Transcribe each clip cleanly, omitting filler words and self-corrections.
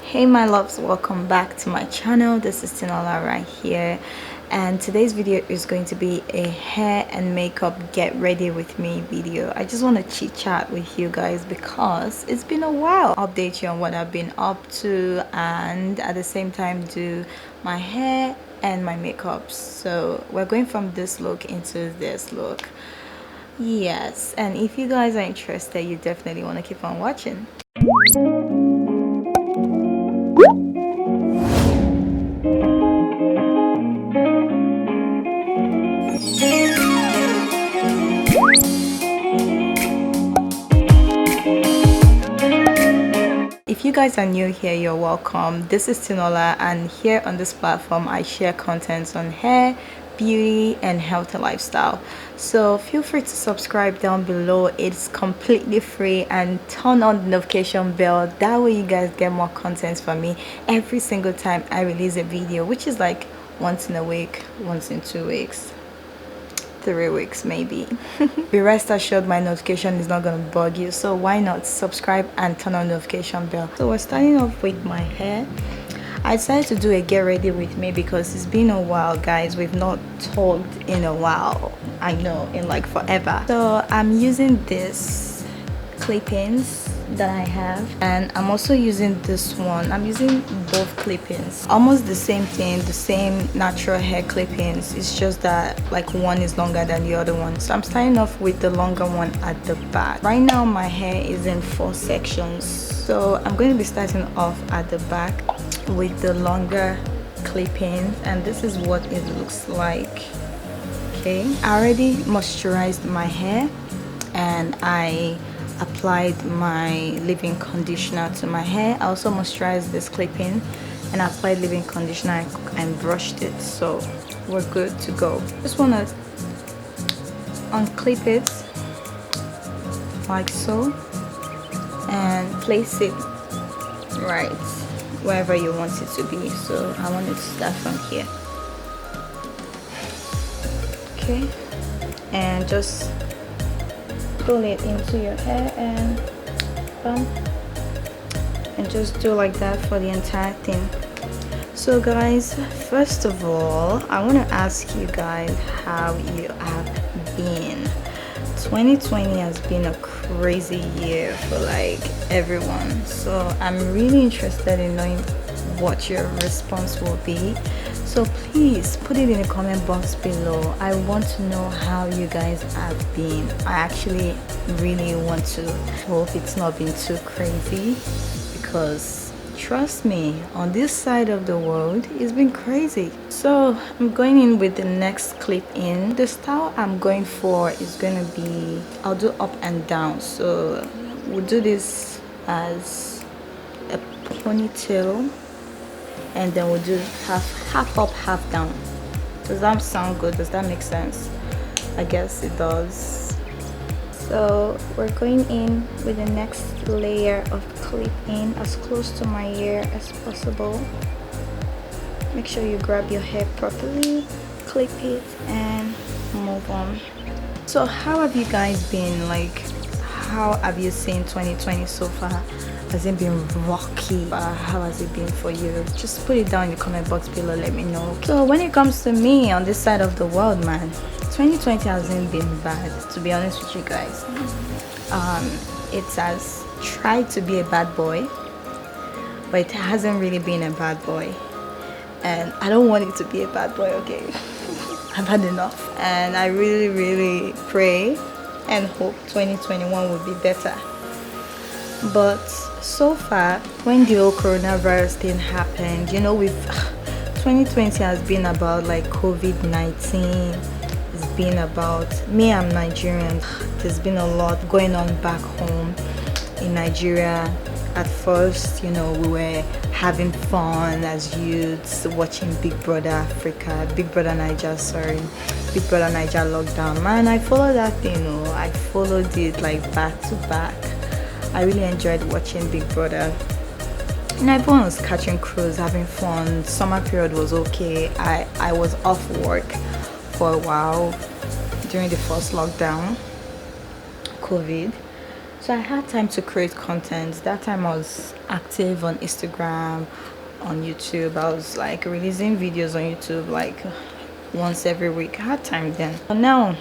Hey my loves, welcome back to my channel. This is Tinola right here, and today's video is going to be a hair and makeup get ready with me video. I just want to chit chat with you guys because it's been a while. Update you on what I've been up to and at the same time do my hair and my makeup. So we're going from this look into this look. Yes, and if you guys are interested, you definitely want to keep on watching. If you guys are new here, you're welcome. This is Tinola, and here on this platform I share contents on hair, beauty and healthy lifestyle. So feel free to subscribe down below. It's completely free, and turn on the notification bell. That way you guys get more contents from me every single time I release a video, which is like once in a week, once in 2 weeks, 3 weeks maybe. Be rest assured my notification is not gonna bug you, so why not subscribe and turn on the notification bell. So we're starting off with my hair. I decided to do a get ready with me because it's been a while, guys. We've not talked in a while. I know, in like forever. So I'm using this clip-ins that I have, and I'm also using this one. I'm using both clip-ins, almost the same thing, the same natural hair clip-ins. It's just that like one is longer than the other one. So I'm starting off with the longer one at the back. Right now my hair is in 4 sections, so I'm going to be starting off at the back with the longer clip-ins, and this is what it looks like. Okay, I already moisturized my hair and I applied my leave-in conditioner to my hair. I also moisturized this clip-in and applied leave-in conditioner and brushed it, so we're good to go. Just want to unclip it like so and place it right wherever you want it to be. So I want it to start from here. Okay, and just pull it into your hair and bump, and just do like that for the entire thing. So guys, first of all I want to ask you guys how you have been. 2020 has been a crazy year for like everyone, so I'm really interested in knowing what your response will be. So please put it in the comment box below. I want to know how you guys have been. I actually really want to hope it's not been too crazy, because trust me, on this side of the world it's been crazy. So I'm going in with the next clip in. The style I'm going for is going to be, I'll do up and down. So we'll do this as a ponytail, and then we'll do half up, half down. Does that sound good? Does that make sense? I guess it does. So we're going in with the next layer of clip in as close to my ear as possible. Make sure you grab your hair properly, clip it and move on. So how have you guys been? Like, how have you seen 2020 so far? Has it been rocky? How has it been for you? Just put it down in the comment box below, let me know. So when it comes to me on this side of the world, man, 2020 hasn't been bad, to be honest with you guys. It has tried to be a bad boy, but it hasn't really been a bad boy, and I don't want it to be a bad boy. Okay, I've had enough, and I really pray and hope 2021 will be better. But so far, when the whole coronavirus thing happened, you know, 2020 has been about like COVID-19. It's been about me. I'm Nigerian. There's been a lot going on back home in Nigeria. At first, you know, we were having fun as youths, watching Big Brother Africa, Big Brother Niger, sorry, Big Brother Niger lockdown. Man, I followed that thing. I followed it like back to back. I really enjoyed watching Big Brother, and everyone was catching cruise, having fun. Summer period was okay. I was off work for a while during the first lockdown, COVID. So I had time to create content. That time I was active on Instagram, on YouTube. I was like releasing videos on YouTube like once every week. I had time then. But now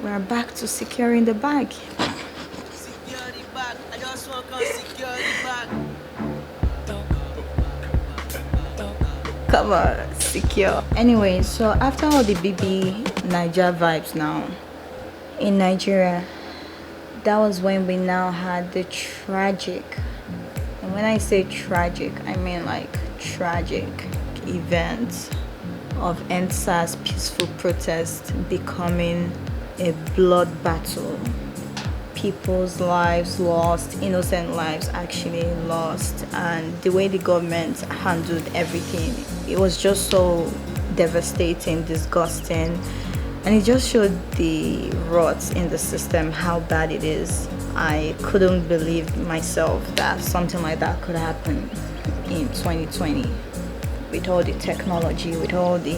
we're back to securing the bag. Secure the bag. I just want to secure the bag. Come on, secure. Anyway, so after all the BB Niger vibes now in Nigeria, that was when we now had the tragic, and when I say tragic, I mean like tragic event of NSAS peaceful protest becoming a blood battle. People's lives lost, innocent lives actually lost, and the way the government handled everything, it was just so devastating, disgusting, and it just showed the rot in the system, how bad it is. I couldn't believe myself that something like that could happen in 2020 with all the technology, with all the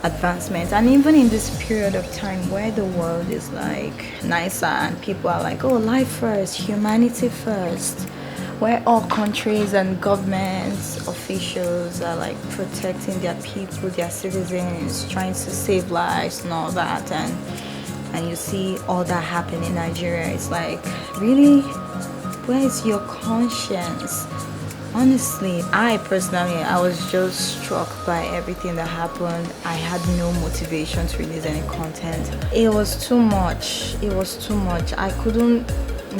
advancements, and even in this period of time where the world is like nicer and people are like, oh, life first, humanity first, where all countries and governments officials are like protecting their people, their citizens, trying to save lives and all that, and you see all that happen in Nigeria. It's like, really, where is your conscience? Honestly, I was just struck by everything that happened. I had no motivation to release any content. It was too much. It was too much. I couldn't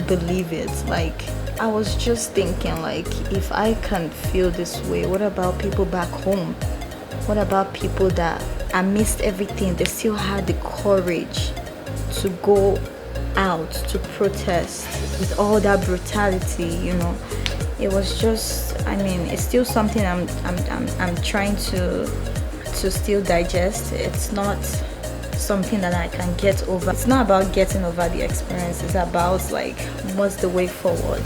believe it. Like, I was just thinking, like, if I can feel this way, what about people back home? What about people that amidst everything, they still had the courage to go out to protest with all that brutality, you know? It was just, I mean, it's still something I'm trying to still digest. It's not something that I can get over. It's not about getting over the experience. It's about like, what's the way forward?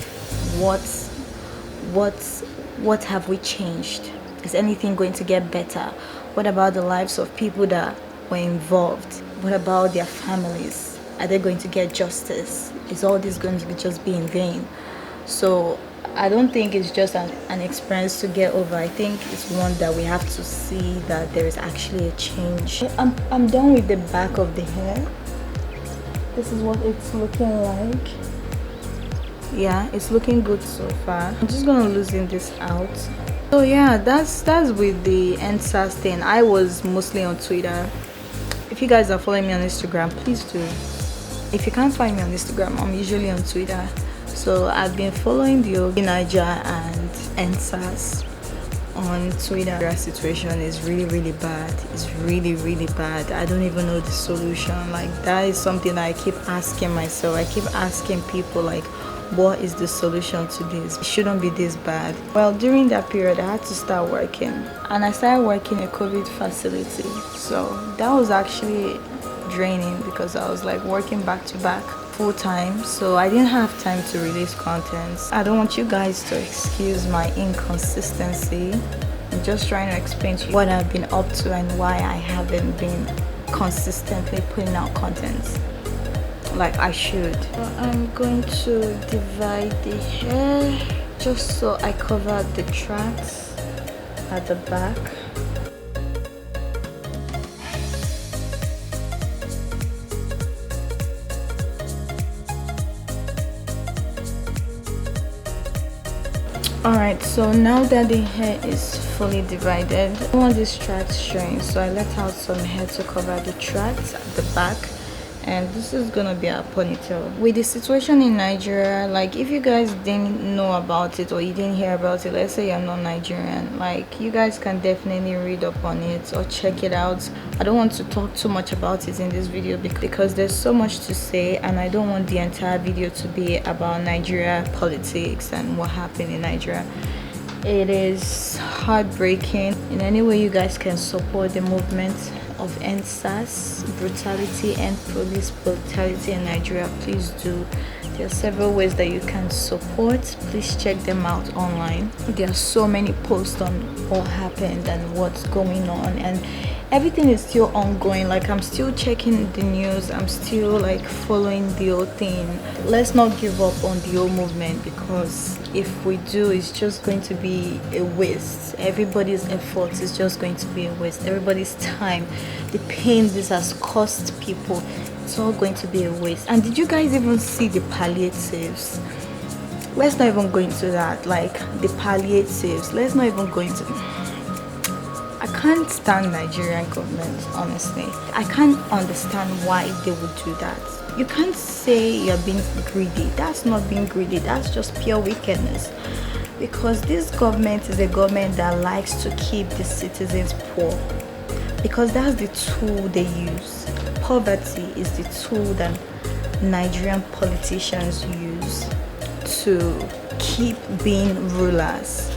What have we changed? Is anything going to get better? What about the lives of people that were involved? What about their families? Are they going to get justice? Is all this going to just be in vain? So I don't think it's just an experience to get over. I think it's one that we have to see that there is actually a change. I'm done with the back of the hair. This is what it's looking like. Yeah, it's looking good so far. I'm just gonna loosen this out. So yeah, that's with the NSAS thing. I was mostly on Twitter. If you guys are following me on Instagram, please do. If you can't find me on Instagram, I'm usually on Twitter. So I've been following the Ogi Niger and NSAS on Twitter. The situation is really bad. It's really bad. I don't even know the solution. Like, that is something that I keep asking myself. I keep asking people, like, what is the solution to this? It shouldn't be this bad. Well, during that period, I had to start working, and I started working in a COVID facility. So that was actually draining because I was like working back to back full time, so I didn't have time to release content. I don't want you guys to excuse my inconsistency. I'm just trying to explain to you what I've been up to and why I haven't been consistently putting out content like I should. I'm going to divide the hair just so I cover the tracks at the back. Alright, so now that the hair is fully divided, I don't want these tracks showing, so I let out some hair to cover the tracks at the back. And this is gonna be a ponytail. With the situation in Nigeria, like, if you guys didn't know about it or you didn't hear about it, let's say you're not Nigerian, like, you guys can definitely read up on it or check it out. I don't want to talk too much about it in this video because there's so much to say, and I don't want the entire video to be about Nigeria politics and what happened in Nigeria. It is heartbreaking. In any way you guys can support the movement of NSAS brutality and police brutality in Nigeria, please do. There are several ways that you can support. Please check them out online. There are so many posts on what happened and what's going on, and everything is still ongoing. Like, I'm still checking the news, I'm still like following the whole thing. Let's not give up on the whole movement, because if we do, it's just going to be a waste. Everybody's efforts is just going to be a waste. Everybody's time, the pain this has cost people, it's all going to be a waste. And did you guys even see the palliatives? Let's not even go into that. Like, the palliatives, let's not even go into. I can't stand Nigerian government, honestly. I can't understand why they would do that. You can't say you're being greedy. That's not being greedy, that's just pure wickedness. Because this government is a government that likes to keep the citizens poor, because that's the tool they use. Poverty is the tool that Nigerian politicians use to keep being rulers,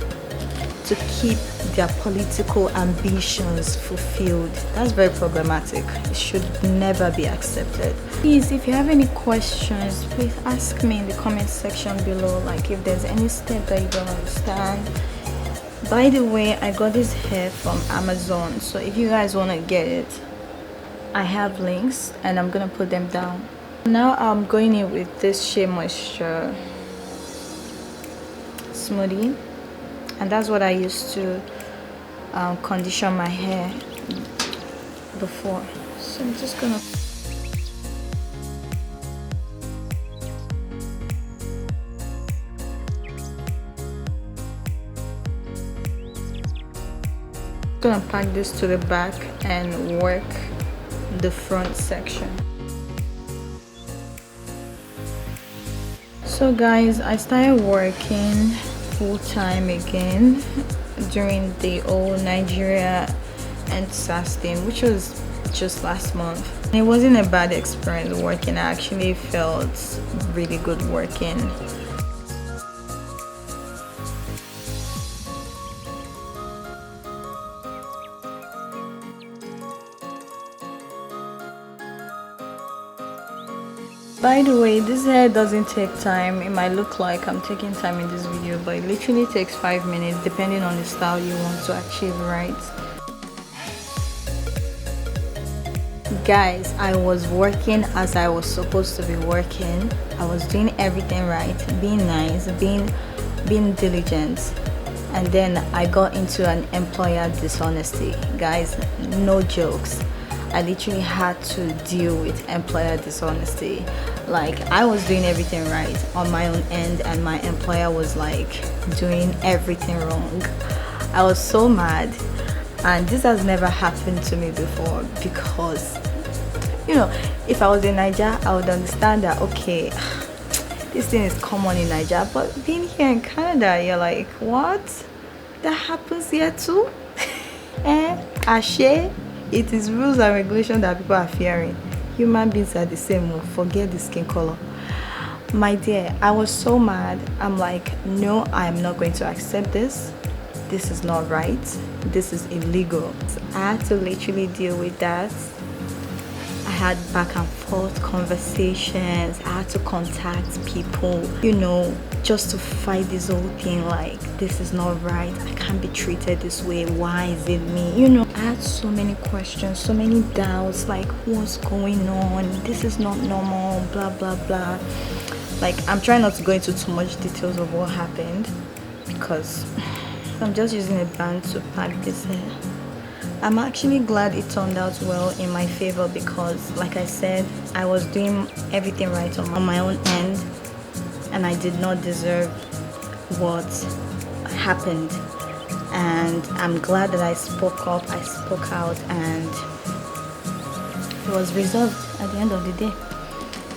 to keep their political ambitions fulfilled. That's very problematic. It should never be accepted. Please, if you have any questions, please ask me in the comment section below. Like, if there's any step that you don't understand. By the way, I got this hair from Amazon, so if you guys want to get it, I have links and I'm gonna put them down. Now I'm going in with this Shea Moisture smoothie, and that's what I used to condition my hair before. So I'm just gonna pack this to the back and work the front section. So guys, I started working full-time again during the old Nigeria and SAS thing, which was just last month. It wasn't a bad experience working. I actually felt really good working. By the way, this hair doesn't take time. It might look like I'm taking time in this video, but it literally takes 5 minutes depending on the style you want to achieve, right? Guys, I was working as I was supposed to be working. I was doing everything right, being nice, being diligent, and then I got into an employer dishonesty. Guys, no jokes. I literally had to deal with employer dishonesty. Like, I was doing everything right on my own end, and my employer was like doing everything wrong. I was so mad, and this has never happened to me before, because, you know, if I was in Nigeria, I would understand that, okay, this thing is common in Nigeria, but being here in Canada, you're like, what? That happens here too? Ashe? It is rules and regulations that people are fearing. Human beings are the same. Forget the skin color. My dear, I was so mad. I'm like, no, I am not going to accept this. This is not right. This is illegal. So I had to literally deal with that. I had back and forth conversations. I had to contact people, you know, just to fight this whole thing. Like, this is not right. I can't be treated this way. Why is it me? You know, I had so many questions, so many doubts. Like, what's going on? This is not normal. Blah blah blah. Like, I'm trying not to go into too much details of what happened, because I'm just using a band to pack this hair. I'm actually glad it turned out well in my favor, because, like I said, I was doing everything right on my own end, and I did not deserve what happened. And I'm glad that I spoke up, I spoke out, and it was resolved at the end of the day.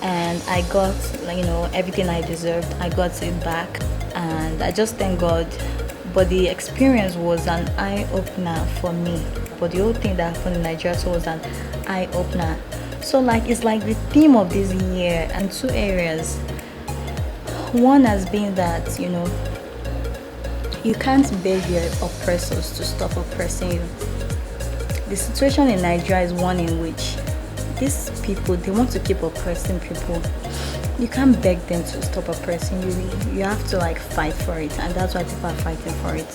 And I got, you know, everything I deserved. I got it back, and I just thank God. But the experience was an eye-opener for me. But the whole thing that happened in Nigeria was an eye-opener. So, like, it's like the theme of this year and two areas. One has been that, you know, you can't beg your oppressors to stop oppressing you. The situation in Nigeria is one in which these people, they want to keep oppressing people. You can't beg them to stop oppressing you. You have to like fight for it, and that's why people are fighting for it.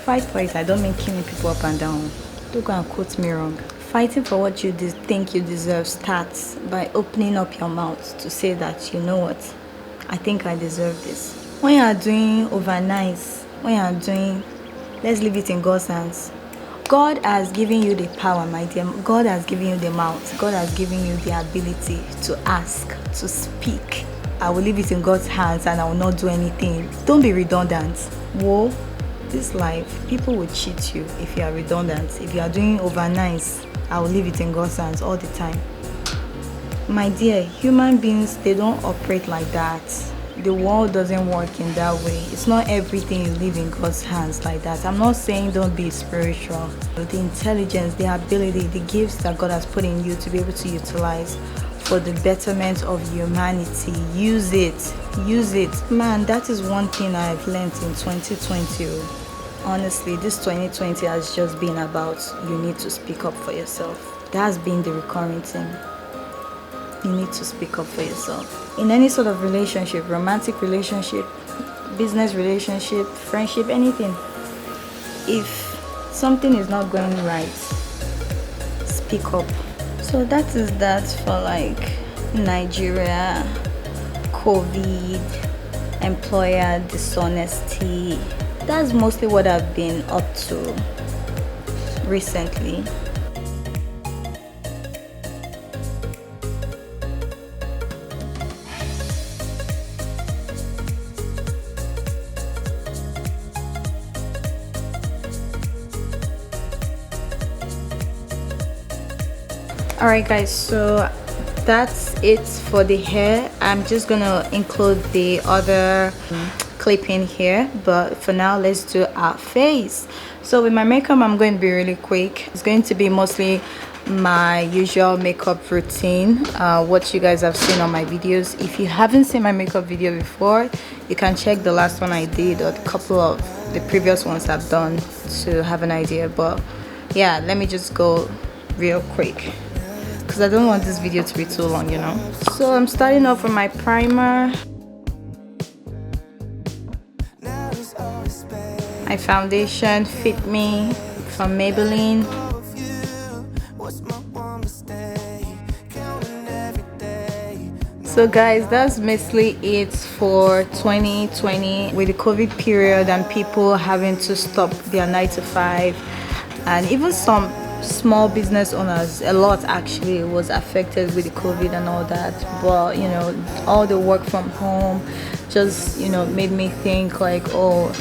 Fight for it. I don't mean killing people up and down. Don't go and quote me wrong. Fighting for what you think you deserve starts by opening up your mouth to say that, you know what, I think I deserve this. When you are doing overnight, when you are doing, let's leave it in God's hands. God has given you the power, my dear. God has given you the mouth. God has given you the ability to ask, to speak. I will leave it in God's hands and I will not do anything. Don't be redundant. Whoa, this life, people will cheat you if you are redundant. If you are doing overnights, I will leave it in God's hands all the time. My dear, human beings, they don't operate like that. The world doesn't work in that way. It's not everything you leave in God's hands like that. I'm not saying don't be spiritual. The intelligence, the ability, the gifts that God has put in you to be able to utilize for the betterment of humanity. Use it. Use it. Man, that is one thing I've learned in 2020. Honestly, this 2020 has just been about you need to speak up for yourself. That has been the recurring thing. You need to speak up for yourself. In any sort of relationship, romantic relationship, business relationship, friendship, anything. If something is not going right, speak up. So that is that for like Nigeria, COVID, employer dishonesty. That's mostly what I've been up to recently. Alright guys, so that's it for the hair. I'm just gonna include the other clipping here, but for now let's do our face. So with my makeup, I'm going to be really quick. It's going to be mostly my usual makeup routine, what you guys have seen on my videos. If you haven't seen my makeup video before, you can check the last one I did or a couple of the previous ones I've done to have an idea. But yeah, let me just go real quick because I don't want this video to be too long, you know. So I'm starting off with my primer. My foundation Fit Me from Maybelline. So guys, that's basically it for 2020 with the COVID period and people having to stop their 9 to 5, and even some small business owners, a lot actually was affected with the COVID and all that. But you know, all the work from home just, you know, made me think like, oh,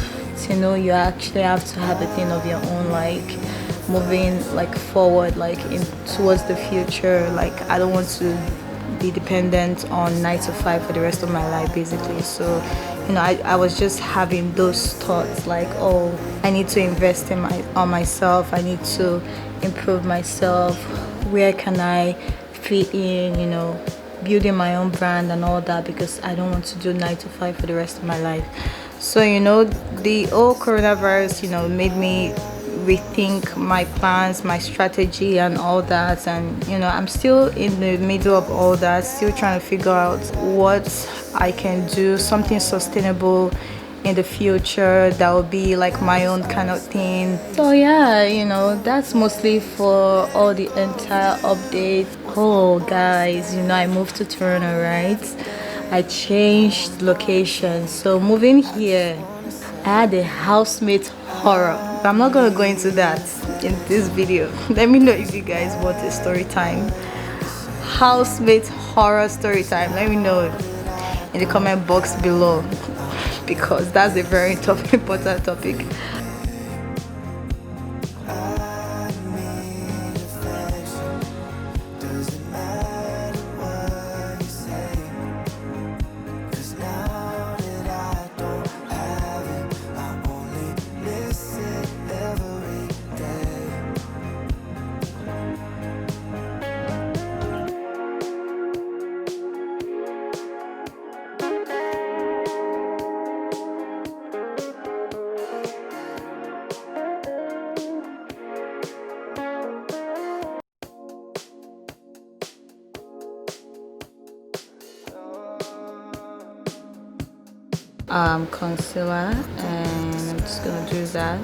you know, you actually have to have a thing of your own, like moving like forward, like in towards the future. Like I don't want to be dependent on 9 to 5 for the rest of my life basically. So you know, I was just having those thoughts like, oh, I need to invest in myself, I need to improve myself, where can I fit in, you know, building my own brand and all that, because I don't want to do 9 to 5 for the rest of my life. So you know, the whole coronavirus, you know, made me rethink my plans, my strategy and all that. And you know, I'm still in the middle of all that, still trying to figure out what I can do, something sustainable in the future that will be like my own kind of thing. So yeah, you know, that's mostly for all the entire update. Oh guys, you know, I moved to Toronto, right? I changed location. So moving here, I had a housemate horror, but I'm not gonna go into that in this video. Let me know if you guys want a story time, housemate horror story time. Let me know in the comment box below, because that's a very important topic. concealer, and I'm just gonna do that.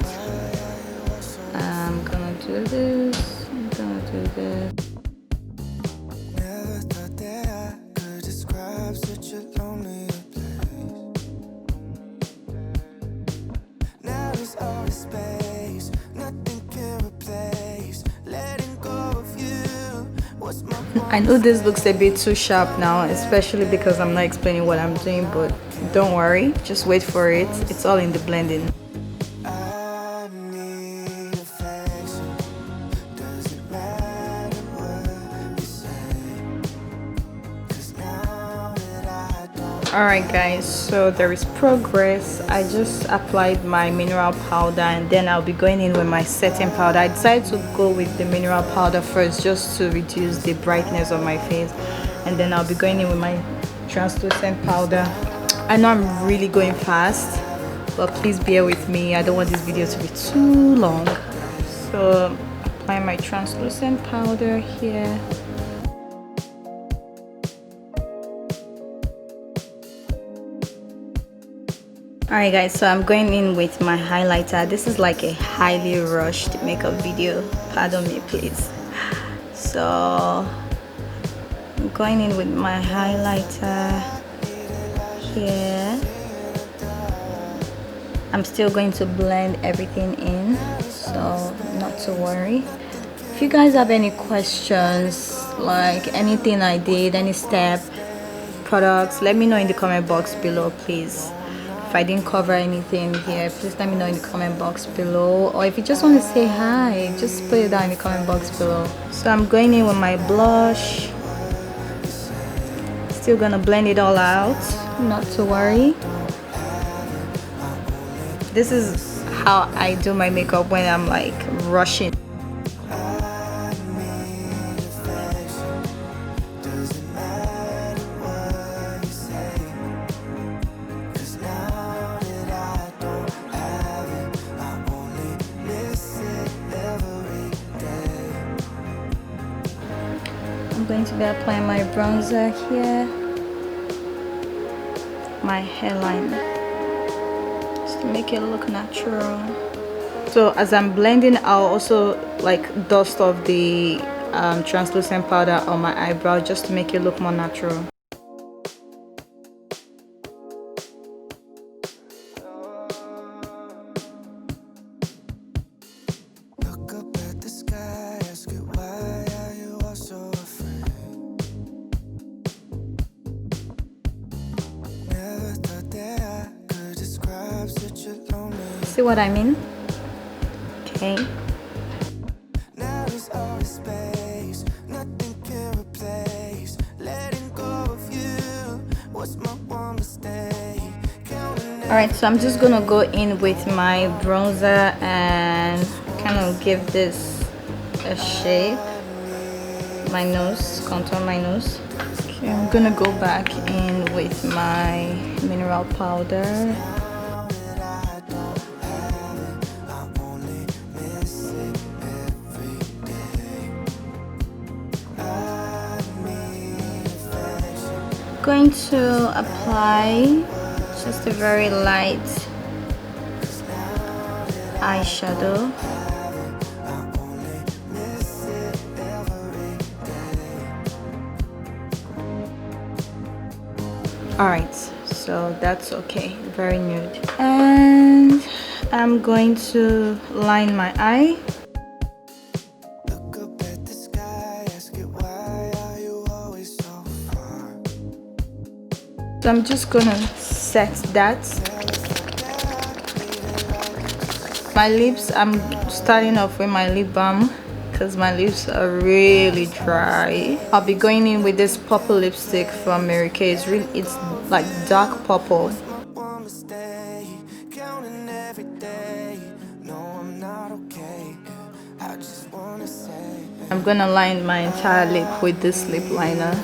I'm gonna do this. I'm gonna do this. Never thought that I could describe such a lonely place. Now there's all this space, nothing can replace. Letting go of you was my I know this looks a bit too sharp now, especially because I'm not explaining what I'm doing, but don't worry, just wait for it. It's all in the blending. I need affection. Doesn't matter what you say, 'cause now that I don't. Alright guys, so there is progress. I just applied my mineral powder and then I'll be going in with my setting powder. I decided to go with the mineral powder first just to reduce the brightness of my face, and then I'll be going in with my translucent powder. I know I'm really going fast, but please bear with me. I don't want this video to be too long. So apply my translucent powder here. Alright guys, so I'm going in with my highlighter. This is like a highly rushed makeup video, pardon me please. So I'm going in with my highlighter here. I'm still going to blend everything in, so not to worry. If you guys have any questions, like anything I did, any step, products, let me know in the comment box below please. If I didn't cover anything here, please let me know in the comment box below, or if you just want to say hi, just put it down in the comment box below. So I'm going in with my blush, still gonna blend it all out, not to worry. This is how I do my makeup when I'm like rushing. I'm going to be applying my bronzer here, my hairline, just to make it look natural. So as I'm blending, I'll also like dust off the translucent powder on my eyebrow just to make it look more natural. Look up at the sky, ask it why are you all so afraid? Never thought that I could describe such a lonely. See what I mean? Okay. Now there's all this space, nothing can replace. Letting go of you was my one mistake. Alright, so I'm just gonna go in with my bronzer and kind of give this a shape. My nose, contour my nose. Okay, I'm gonna go back in with my mineral powder. Going to apply just a very light eyeshadow. Alright, so that's okay, very nude. And I'm going to line my eye. Look up at the sky, ask it why are you always so far? So I'm just gonna set that. My lips, I'm starting off with my lip balm because my lips are really dry. I'll be going in with this purple lipstick from Mary Kay. It's like dark purple. My one mistake, counting every day. No, I'm not okay. I just wanna say I'm gonna line my entire lip with this lip liner.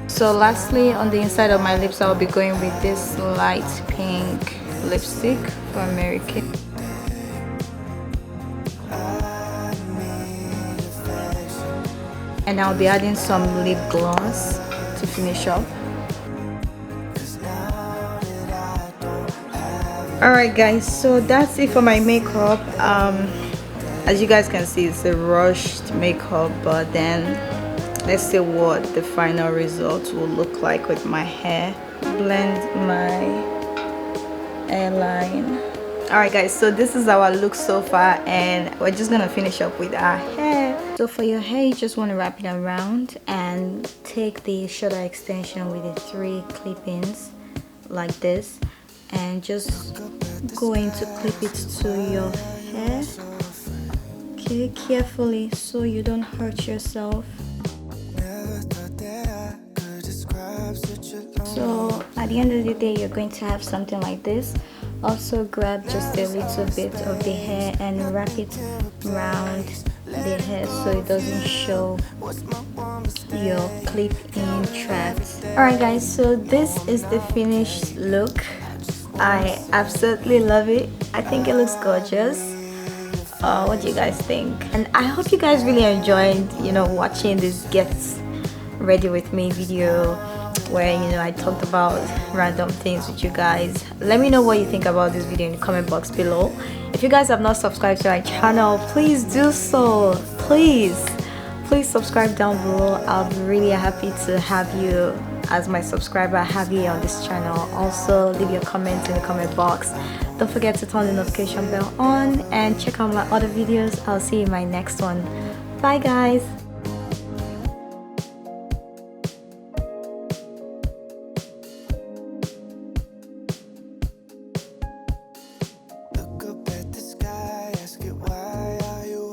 So lastly, on the inside of my lips, I'll be going with this light pink lipstick from Mary Kay. and I'll be adding some lip gloss to finish up. Alright guys, so that's it for my makeup. As you guys can see, it's a rushed makeup, but then let's see what the final result will look like with my hair. Blend my hairline. Alright guys, so this is our look so far, and we're just gonna finish up with our hair. So for your hair, you just want to wrap it around and take the shoulder extension with the 3 clip-ins like this, and just going to clip it to your hair. Okay, carefully so you don't hurt yourself. So at the end of the day, you're going to have something like this. Also grab just a little bit of the hair and wrap it around the hair so it doesn't show your clip-in tracks. Alright guys, so this is the finished look. I absolutely love it. I think it looks gorgeous. What do you guys think? And I hope you guys really enjoyed, watching this get ready with me video, where I talked about random things with you guys. Let me know what you think about this video in the comment box below. If you guys have not subscribed to my channel, please do so. Please subscribe down below. I'll be really happy to have you as my subscriber, have you on this channel. Also leave your comments in the comment box. Don't forget to turn the notification bell on and check out my other videos. I'll see you in my next one. Bye guys.